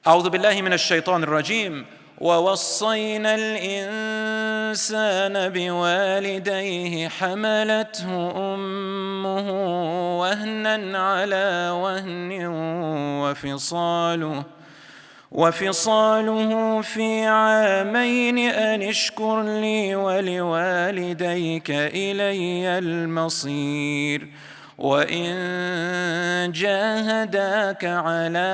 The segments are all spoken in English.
أعوذ بالله من الشيطان الرجيم. ووصينا الإنسان بوالديه حملته أمه وهنا على وهن وفصاله في عامين أن اشكر لي ولوالديك إلي المصير وإن جاهداك على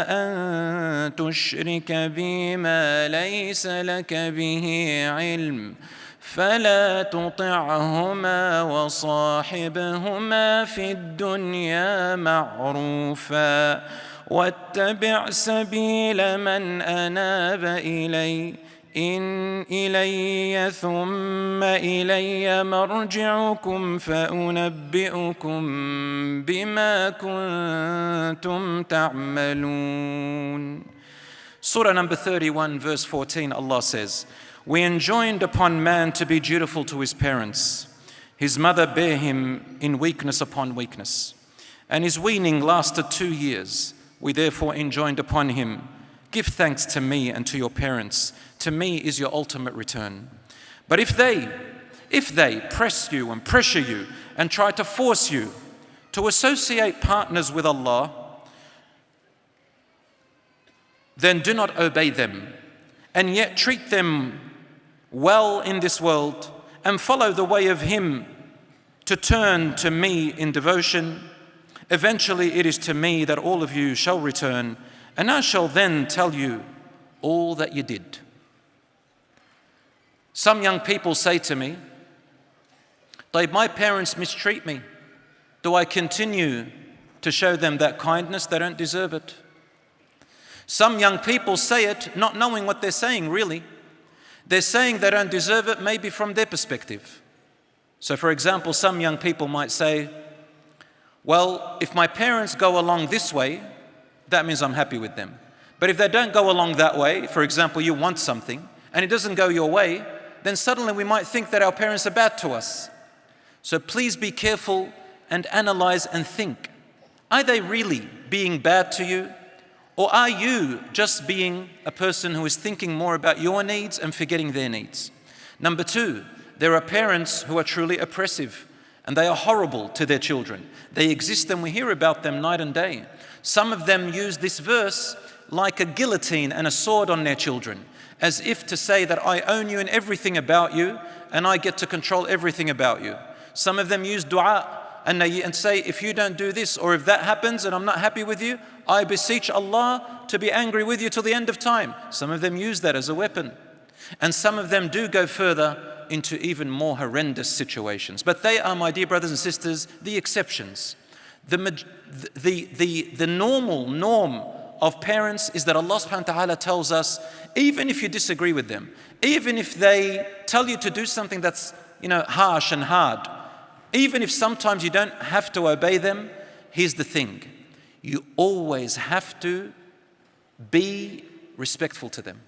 أن تشرك بي ما ليس لك به علم فلا تطعهما وصاحبهما في الدنيا معروفا واتبع سبيل من أناب إلي ثم إلي مرجعكم فأنبئكم بما كنتم تعملون. Surah number 31 verse 14, Allah says, "We enjoined upon man to be dutiful to his parents. His mother bare him in weakness upon weakness, and his weaning lasted 2 years. We therefore enjoined upon him, give thanks to me and to your parents. To me is your ultimate return. But if they press you and pressure you and try to force you to associate partners with Allah, then do not obey them, and yet treat them well in this world and follow the way of him to turn to me in devotion. Eventually it is to me that all of you shall return, and I shall then tell you all that you did." Some young people say to me, my parents mistreat me. Do I continue to show them that kindness? They don't deserve it. Some young people say it not knowing what they're saying really. They're saying they don't deserve it maybe from their perspective. So for example, some young people might say, well, if my parents go along this way, that means I'm happy with them. But if they don't go along that way, for example, you want something and it doesn't go your way, then suddenly we might think that our parents are bad to us. So please be careful and analyze and think. Are they really being bad to you? Or are you just being a person who is thinking more about your needs and forgetting their needs? Number 2, there are parents who are truly oppressive and they are horrible to their children. They exist and we hear about them night and day. Some of them use this verse like a guillotine and a sword on their children, as if to say that I own you and everything about you and I get to control everything about you. Some of them use dua and say, if you don't do this or if that happens and I'm not happy with you, I beseech Allah to be angry with you till the end of time. Some of them use that as a weapon. And some of them do go further into even more horrendous situations. But they are, my dear brothers and sisters, the exceptions. The normal norm of parents is that Allah subhanahu wa ta'ala tells us, even if you disagree with them, even if they tell you to do something that's harsh and hard, even if sometimes you don't have to obey them, here's the thing. You always have to be respectful to them.